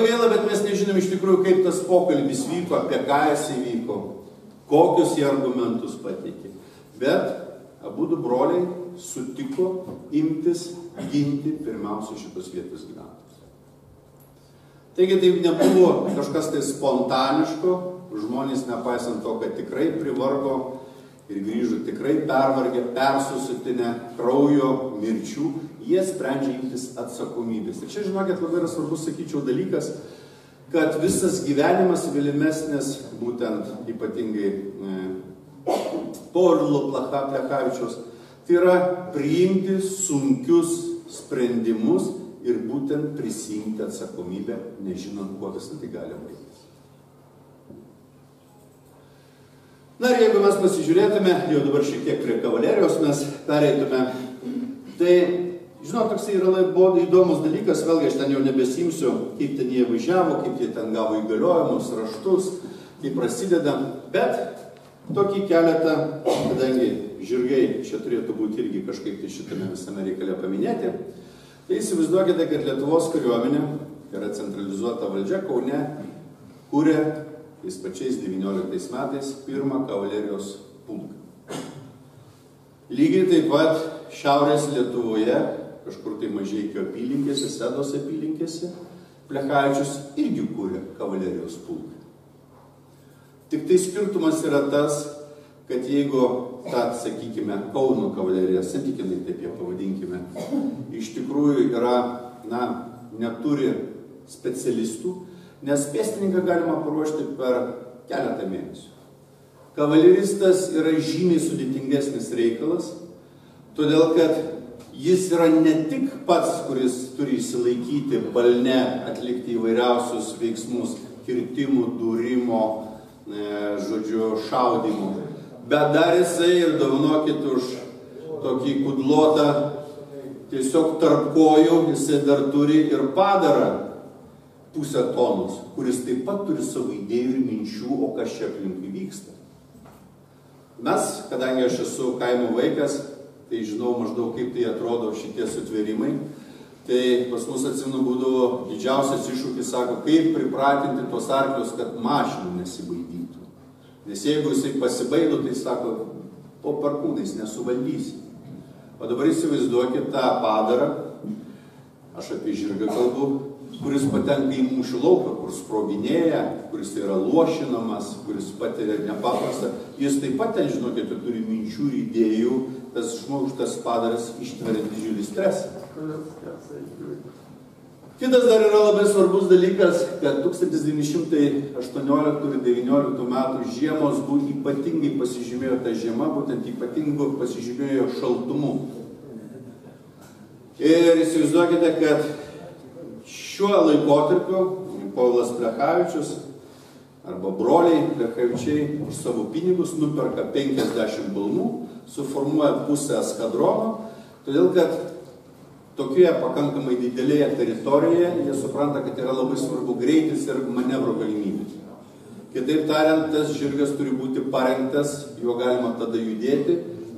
Gaila, bet mes nežinom iš tikrųjų, kaip tas pokalbis vyko, apie ką jis įvyko, kokius jie argumentus pateikė. Bet abudu broliai sutiko imtis ginti pirmiausia šitos vietos gyventojus. Taigi tai nebuvo kažkas tai spontaniško, žmonės nepaisant to, kad tikrai privargo ir grįžo tikrai pervargę, persusitinę kraujo, mirčių, jie sprendžia imtis atsakomybės. Ir čia, žinokit, labai yra svarbus, sakyčiau, dalykas, kad visas gyvenimas vėlimesnis, būtent ypatingai Povilo Plechavičiaus, tai yra priimti sunkius sprendimus ir būtent prisiimti atsakomybę, nežinant, kuo visą tai gali baigtis. Na ir jeigu mes pasižiūrėtume, jau dabar šiek tiek prie kavalerijos mes pereitume, tai, žinot, toksai yra labai įdomus dalykas, vėlgi aš ten jau nebesimsiu, kaip ten jie važiavo, kaip jie ten gavo įgaliojimus, raštus, kaip prasideda, bet tokį keletą, kadangi žirgai čia turėtų būti irgi kažkaip tai šitame visame reikale paminėti, tai įsivaizduokite, kad Lietuvos kariuomenė yra centralizuota valdžia, Kaune kūrė tais pačiais 19 metais pirmą kavalerijos pulką. Lygiai taip pat Šiaurės Lietuvoje, kažkur tai Mažeikio apylinkėse, Sedos apylinkėse, Plechavičius irgi kūrė kavalerijos pulką. Tik tai skirtumas yra tas, kad jeigu ta, sakykime, Kauno kavalerija, santykinai taip ją pavadinkime, iš tikrųjų yra, neturi specialistų, nes pėstininką galima paruošti per keletą mėnesių. Kavaleristas yra žymiai sudėtingesnis reikalas, todėl kad jis yra ne tik pats, kuris turi įsilaikyti balne, atlikti įvairiausius veiksmus, kirtimų, dūrimo, šaudimų, bet dar jisai ir dovanokit už tokį kudlotą, tiesiog tarp kojų, jisai dar turi ir padarą pusę tonos, kuris taip pat turi savo idėjų ir minčių, o kas čia aplinkui vyksta. Mes, kadangi aš esu kaimo vaikas, tai žinau maždaug, kaip tai atrodo šitie sutvėrimai, tai pas mus, atsimenu, būdavo didžiausias iššūkis, sako, kaip pripratinti tos arklius, kad mašinų nesibaidytų. Nes jeigu jisai pasibaido, tai sako, po perkūnais nesuvaldysi. O dabar įsivaizduokit tą padarą, aš apie žirgą kalbu, kuris patenka į mūšių lauką, kur sproginėja, kuris yra luošinamas, kuris patiria nepaprastą. Jis taip pat ten, žinokite, turi minčių ir idėjų, tas žmogus, tas padaras ištveria didžiulį stresą. Kitas dar yra labai svarbus dalykas, kad 1918 ir 19 metų žiemos buvo ypatingai pasižymėjo ta žiema, būtent ypatingai pasižymėjo šaltumu. Ir įsivaizduokite, kad šiuo laikotarpiu Povilas Plechavičius arba broliai Plechavičiai už savo pinigus nuperka 50 balnų, suformuoja pusę eskadrono, todėl kad tokioje pakankamai didelėje teritorijoje jie supranta, kad yra labai svarbu greitis ir manevro galimybės. Kitaip tariant, tas žirgas turi būti parengtas, juo galima tada judėti,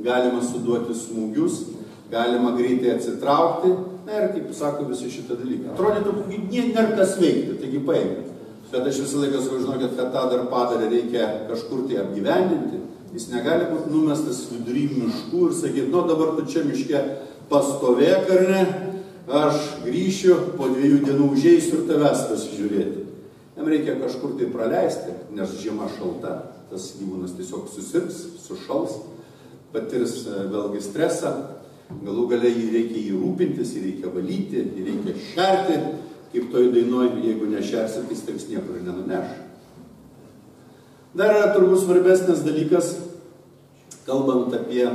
galima suduoti smūgius, galima greitai atsitraukti, na ir, kaip sako, visi šitą dalyką. Atrodytų, nėra kas veikti, taigi paėmė. Bet aš visą laiką sakau, žinokit, kad tą dar padarę reikia kažkur tai apgyvendinti. Jis negali būti numestas vidury miškų ir sakyti, dabar tu čia miške pastovėk, ar ne, aš grįšiu, po 2 dienų užeisiu ir tavęs pasižiūrėti. Jam reikia kažkur tai praleisti, nes žiema šalta, tas gyvūnas tiesiog susirgs, sušals, patirs vėlgi stresą. Galų gale jį reikia rūpintis, jį reikia valyti, jį reikia šerti, kaip toj dainoj, jeigu nešersit, jis teks niekur ir nenuneš. Dar yra turbūt svarbesnis dalykas, kalbant apie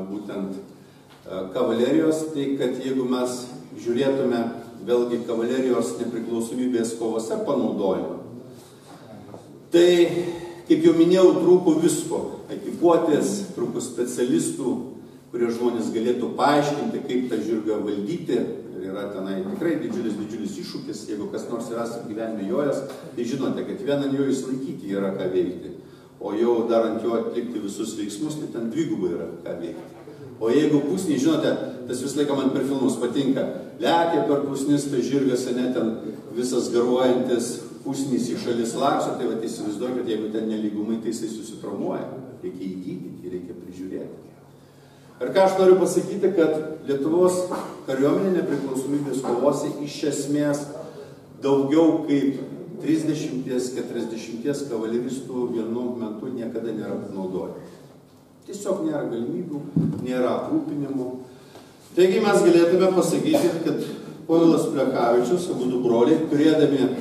būtent kavalerijos, tai kad jeigu mes žiūrėtume vėlgi kavalerijos nepriklausomybės kovose panaudojimą, tai, kaip jau minėjau, trūko visko, ekipuotės, trūko specialistų, kurie žmonės galėtų paaiškinti, kaip tą žirgą valdyti. Ir yra tenai tikrai didžiulis iššūkis. Jeigu kas nors yra gyvenime jojęs, tai žinote, kad vien ant jo išlaikyti yra ką veikti. O jau dar ant jo atlikti visus veiksmus, tai ten dvigubai yra ką veikti. O jeigu pusniai, žinote, tas visą laiką man per filmus patinka, lekia per pusnis, tai žirgas, ne ten visas garuojantis pusnys į šalis lakso, tai va įsivaizduokit, jeigu ten nelygumai, tai jisai susitraumuoja. Reikia įgydyti, reikia prižiūrėti. Ir ką aš noriu pasakyti, kad Lietuvos kariuomenė nepriklausomybės kovose iš esmės daugiau kaip 30-40 kavaleristų vienu metu niekada nėra naudojama. Tiesiog nėra galimybių, nėra aprūpinimų. Taigi mes galėtume pasakyti, kad Povilas Plechavičius, abudu broliai, turėdami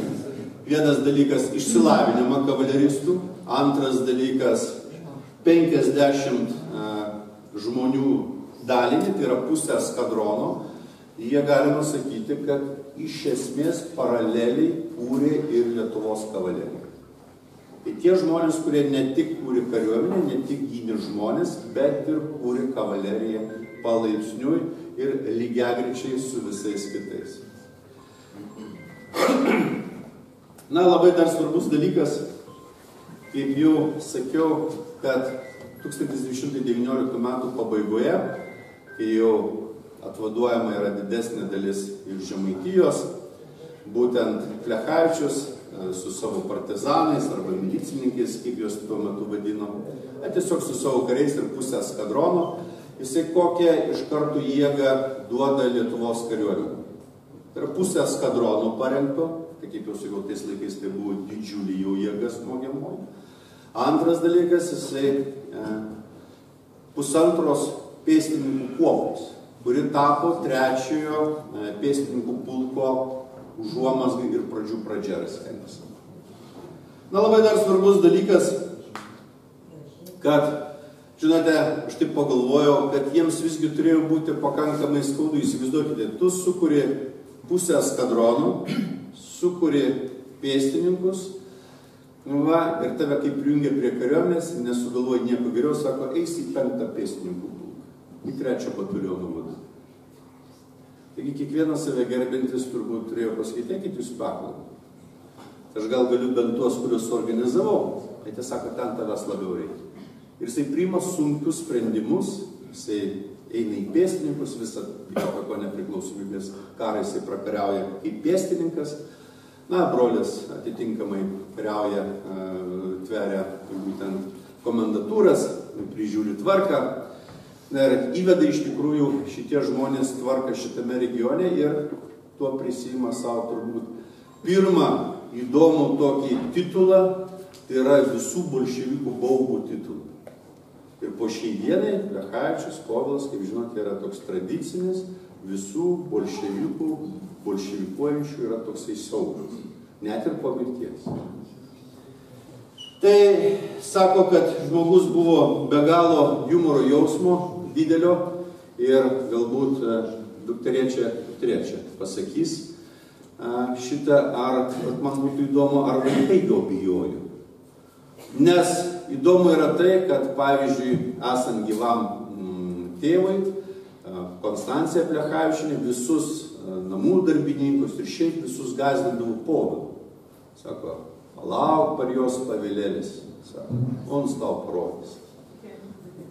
vienas dalykas išsilavinimą kavaleristų, antras dalykas 50 žmonių dalinį, tai yra pusę eskadrono, jie galima sakyti, kad iš esmės paraleliai kūrė ir Lietuvos kavaleriją. Tai tie žmonės, kurie ne tik kūrė kariuomenę, ne tik gynė žmonės, bet ir kūrė kavaleriją palaipsniui ir lygiagrečiai su visais kitais. Na, labai dar svarbus dalykas, kaip jau sakiau, kad 1919 metų pabaigoje, kai jau atvaduojama yra didesnė dalis iš Žemaitijos, būtent Plechavičius su savo partizanais arba milicininkais, kaip juos tuo metu vadino, tiesiog su savo kariais ir pusę eskadrono, jisai kokią iš karto jėgą duoda Lietuvos kariuomenei. Tai yra pusę eskadrono parengto, tai kaip jau sakiau, tais laikais tai buvo didžiulį jau jėgą smogiamoji. Antras dalykas, jisai pusantros pėstininkų kuopos, kuri tapo trečiojo pėstininkų pulko užuomazgai ir pradžių pradžia Raseiniuose. Na, labai dar svarbus dalykas, kad, žinote, aš taip pagalvojau, kad jiems visgi turėjo būti pakankamai skaudu. Įsivaizduokite, tu sukuri pusę eskadronų, sukuri pėstininkus, va, ir tave kaip prijungia prie kariuomenės, nesugalvoja nieko geriau, sako, eisi į 5 pėstininkų pulką, į 3 bataliono vadą. Taigi kiekvienas save gerbintis turbūt turėjo pasakyti, eikit jūs pakalbą. Aš gal galiu bent tuos, kuriuos organizavau, tai jie sako, ten tavęs labiau reikia. Ir jisai priima sunkius sprendimus, jisai eina į pėstininkus, visą ko nepriklausomybės karą jisai prakariauja kaip pėstininkas. Na, brolis atitinkamai kariauja, tveria būtent komendatūras, prižiūri tvarką. Ir įveda iš tikrųjų šitie žmonės tvarką šitame regione ir tuo prisima savo turbūt pirmą įdomų tokį titulą, tai yra visų bolševikų baubų titulą. Ir po šiai dienai Plechavičius, Povilas, kaip žinote, yra toks tradicinis, visų bolševikų, bolševikuojančių yra toksai siaubas, net ir po mirties. Tai sako, kad žmogus buvo be galo humoro jausmo didelio ir galbūt dukterėčia pasakys šitą, ar man būtų įdomu, ar vaikai jo bijojo. Nes įdomu yra tai, kad pavyzdžiui, esant gyvam tėvui, Konstancija Plechavičienė visus namų darbininkus ir šiaip visus gąsdindavo Povilu. Sako, palauk par jos pavilėlis, sako, ons tau parodys.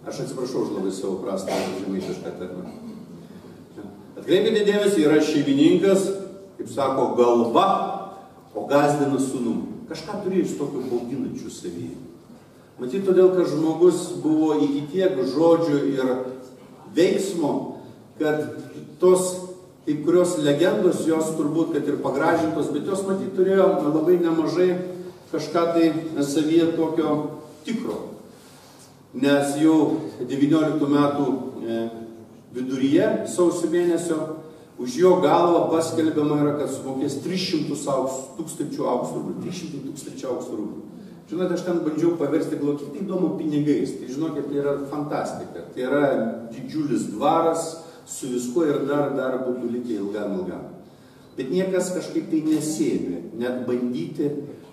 Aš atsiprašau už labai savo prastą žemaitišką terminą. Atkreipkite dėmesį, yra šeimininkas, kaip sako, galva, o gąsdina sūnum. Kažką turėjo iš tokio bauginančių savyje. Matyt, todėl, kad žmogus buvo iki tiek žodžių ir veiksmo, kad tos kai kurios legendos, jos turbūt, kad ir pagražintos, bet jos, matyt, turėjo labai nemažai kažką tai savyje tokio tikro. Nes jau 19 metų viduryje, sausio mėnesio, už jo galvą paskelbiama yra, kad sumokės 300 tūkstančių aukso rublių. 300 tūkstančių aukso rublių. Žinote, aš ten bandžiau paversti, galvoti, tai įdomu pinigais. Tai žinokit, tai yra fantastika. Tai yra didžiulis dvaras su viskuo ir dar būtų likę ilgam. Bet niekas kažkaip tai nesėmė, net bandyti,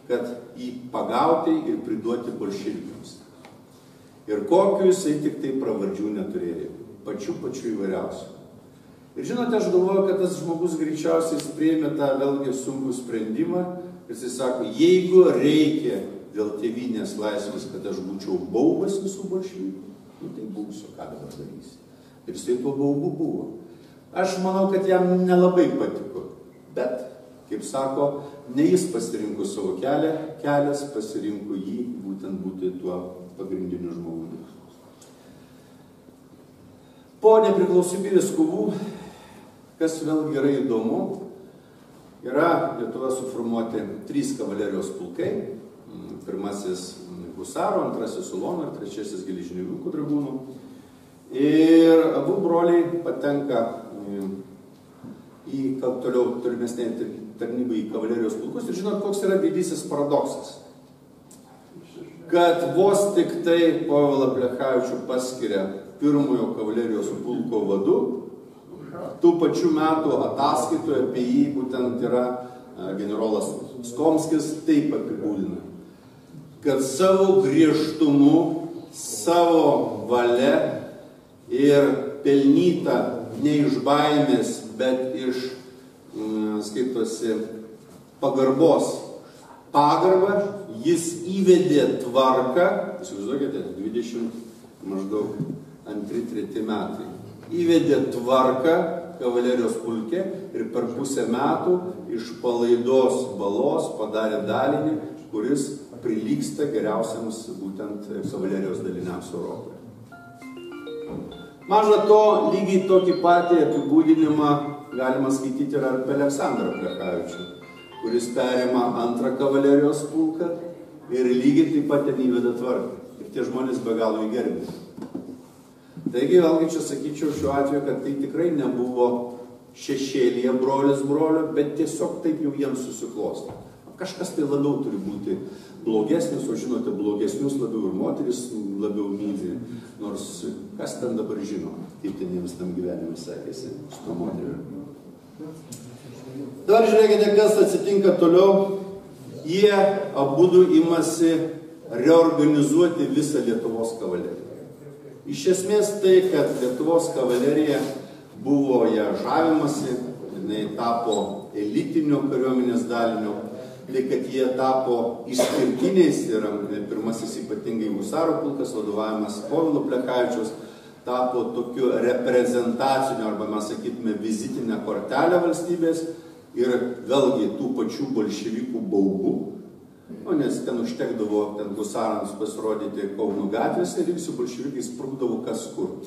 kad jį pagauti ir priduoti bolševikams. Ir kokiu jisai tik tai pravardžių neturėjo. Pačių įvairiausių. Ir žinote, aš galvoju, kad tas žmogus greičiausiai priėmė tą vėlgi sunkų sprendimą. Jisai sako, jeigu reikia dėl tėvynės laisvės, kad aš būčiau baubas visų bolševikų, tai būsiu, ką dabar darysi. Ir jisai tuo baubu buvo. Aš manau, kad jam nelabai patiko, bet, kaip sako, ne jis pasirinko savo kelią, kelias pasirinko jį būtent būti tuo pagrindiniu žmogumi. Po nepriklausomybės kovų, kas vėl gerai įdomu, yra Lietuva suformuoti 3 kavalerijos pulkai. Pirmasis husarų, antrasis ulono ir trečiasis geležininkų dragūnų. Ir abu broliai patenka į toliau tolimesnę tarnybą į kavalerijos pulkus. Ir žinot, koks yra didysis paradoksas? Kad vos tik tai Povilą Plechavičių paskiria pirmojo kavalerijos pulko vadu, tų pačių metų ataskaitoje apie jį būtent yra generolas Skomskis taip apibūdina, kad savo griežtumu, savo valia ir pelnyta ne iš baimės, bet iš, skaitosi, pagarbos pagarbą, jis įvedė tvarką, įsivaizduokite, 20 maždaug 2-3 metai, įvedė tvarką kavalerijos pulke ir per pusę metų iš palaidos balos padarė dalinį, kuris prilygsta geriausiams būtent kavalerijos daliniams Europoje. Maža to, lygiai tokį patį apibūdinimą galima skaityti ir apie Aleksandrą Plechavičių, kuris perima 2 kavalerijos pulką ir lygiai taip pat ten įveda tvarką. Ir tie žmonės be galo įgerbė. Taigi, vėlgi čia sakyčiau šiuo atveju, kad tai tikrai nebuvo šešėlyje brolis brolio, bet tiesiog taip jau jiems susiklosto. Kažkas tai labiau turi būti blogesnis, o žinote, blogesnius labiau ir moteris labiau myli, nors kas ten dabar žino, kaip ten jiems tam gyvenime sekėsi su to moteriu. Dabar žiūrėkite, kas atsitinka toliau. Jie abudu imasi reorganizuoti visą Lietuvos kavaleriją. Iš esmės tai, kad Lietuvos kavalerija buvo ją žavimasi, jinai tapo elitinio kariuomenės daliniu, tai kad jie tapo išskirtiniais ir pirmasis ypatingai husarų pulkas, vadovavimas Povilo Plechavičiaus, tapo tokiu reprezentaciniu arba mes sakytume vizitinę kortelę valstybės ir vėlgi tų pačių bolševikų baubų, nes ten užtekdavo ten husarams pasirodyti Kauno gatvėse ir visi bolševikai sprukdavo kas kur.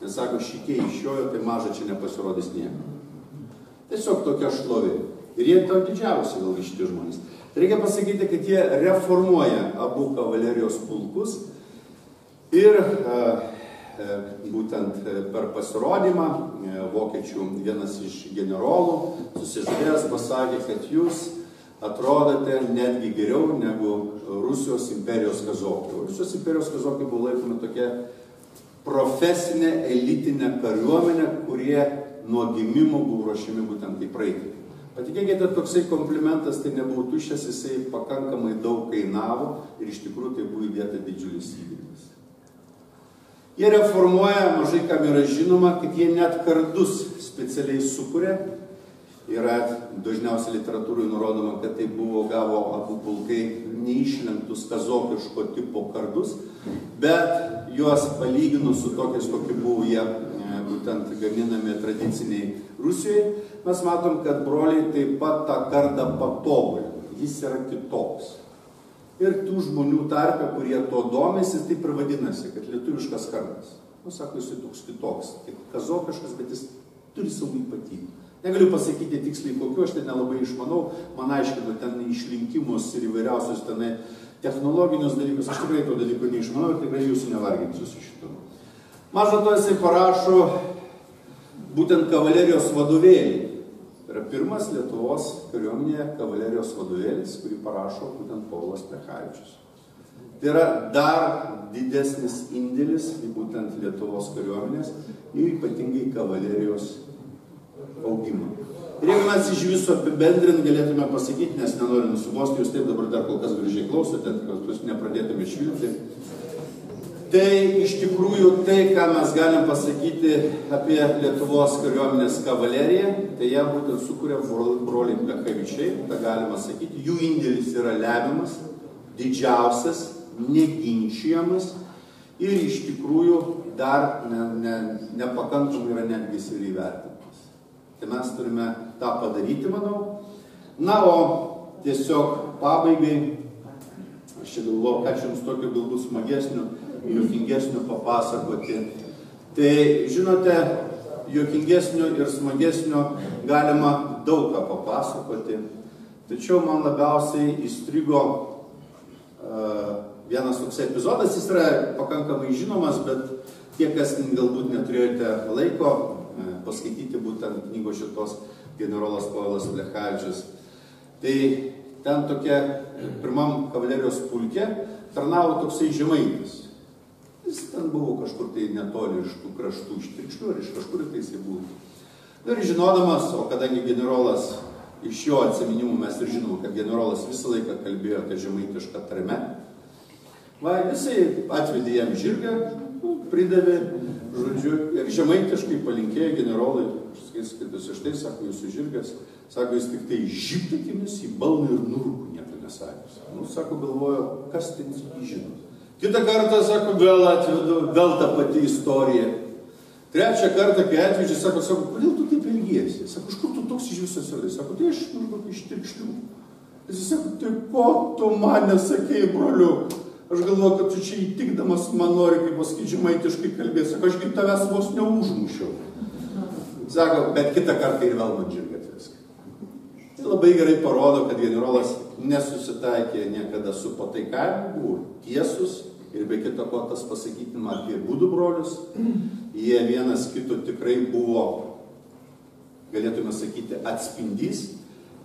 Nes sako, šitie išjojo, tai maža čia nepasirodys nieko. Tiesiog tokia šlovė. Ir jie to didžiausi vėlgi šitie žmonės. Reikia pasakyti, kad jie reformuoja abu kavalerijos pulkus ir būtent per pasirodymą vokiečių vienas iš generolų susižadėjęs pasakė, kad jūs atrodote netgi geriau negu Rusijos imperijos kazokai. Rusijos imperijos kazokai buvo laikomi tokia profesinė elitinė kariuomenė, kurie nuo gimimo buvo ruošiami būtent taip praeiti. Patikėkite, toksai komplimentas tai nebuvo tuščias, jisai pakankamai daug kainavo ir iš tikrųjų tai buvo įdėta didžiulis įdirbis. Jie reformuoja, mažai kam yra žinoma, kad jie net kardus specialiai sukuria. Yra dažniausiai literatūrai nurodoma, kad tai gavo abu pulkai neišlenktus kazokiško tipo kardus, bet juos palyginus su tokiais, kokie buvo jie būtent gaminami tradiciniai Rusijoje, mes matom, kad broliai taip pat tą kardą patobulino. Jis yra kitoks. Ir tų žmonių tarpe, kurie to domisi, taip ir vadinasi, kad lietuviškas kardas. Sako, jis toks kitoks, kaip kazokiškas, bet jis turi savo ypatybių. Negaliu pasakyti tiksliai kokiu, aš tai nelabai išmanau, man aiškinu ten išlinkimus ir įvairiausius tenai technologinius dalykus, aš tikrai to dalyko neišmanau ir tikrai jūsų nevarginsiu su šitu. Maža to jisai parašo būtent kavalerijos vadovėlį. Tai yra pirmas Lietuvos kariuomenėje kavalerijos vadovėlis, kurį parašo būtent Povilas Plechavičius. Tai yra dar didesnis indėlis į būtent Lietuvos kariuomenės ir ypatingai kavalerijos augimą. Ir jeigu mes iš viso apibendrint galėtume pasakyti, nes nenoriu nusibosti, jūs taip dabar dar kol kas gražiai klausote, kad jūs nepradėtume švilti, tai iš tikrųjų tai, ką mes galim pasakyti apie Lietuvos kariuomenės kavaleriją, tai ją būtent sukuria broliai Plechavičiai, tą galima sakyti, jų indėlis yra lemiamas, didžiausias, neginčiamas ir iš tikrųjų dar nepakankamai yra netgi ir įvertinamas. Tai mes turime tą padaryti, manau. Na, o tiesiog pabaigai, aš čia galvoju, ką čia jums tokio galbūt smagesnio, juokingesnio papasakoti. Tai, žinote, juokingesnio ir smagesnio galima daug ką papasakoti. Tačiau man labiausiai įstrigo vienas toks epizodas, jis yra pakankamai žinomas, bet tie, kas galbūt neturėjote laiko paskaityti būtent knygos šitos generolas Povilas Plechavičius. Tai ten tokia pirmam kavalerijos pulke tarnavo toksai žemaitis. Jis ten buvo kažkur tai netoli iš tų kraštų, iš Trikšlių ar iš kažkur tai jisai buvo. Ir žinodamas, o kadangi generolas, iš jo atsiminimų mes ir žinom, kad generolas visą laiką kalbėjo tą žemaitišką tarmę, jisai atvedė jam žirgą, pridavė, žodžiu, ir žemaitiškai palinkėjo generolai, skaitis iš tai, sako, jūsų žirgas, sako, jis tik tai žyptakimis į balną ir nurukų nieko nesakys. Nu, sako, galvojo, kas ten žino. Kitą kartą, sako, vėl atvedu, vėl ta pati istorija. Trečią kartą, kai atvežė, sako, kodėl tu taip elgiesi? Sako, iš kur tu toks iš visos erdvės? Sako, tai aš maždaug iš Trikšlių. Jis sako, tai ko tu man nesakei, broliuk? Aš galvoju, kad tu čia įtikdamas man nori, kaip pasakyti, žemaitiškai kalbės. Sako, aš kaip tavęs vos neužmušiau. Sako, bet kitą kartą ir vėl man žirgą atvesk. Tai labai gerai parodo, kad generolas nesusitaikė niekada su pataikavimu, buvo tiesus ir be kito ko tas pasakytina apie būdų brolius. Jie vienas kito tikrai buvo, galėtume sakyti, atspindys.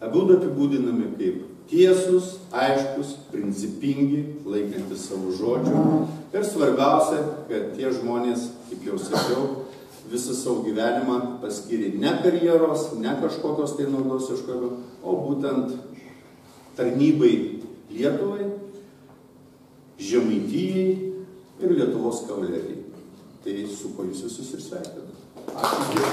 Abudu apibūdinami kaip tiesus, aiškus, principingi, laikantis savo žodžių. Ir svarbiausia, kad tie žmonės, kaip jau sakiau, visą savo gyvenimą paskyrė ne karjeros, ne kažkokios tai naudos ieškojimo, o būtent tarnybai Lietuvai, Žemaitijai ir Lietuvos kavalerijai. Tai su ko jūs visus ir sveikinu. Ačiū.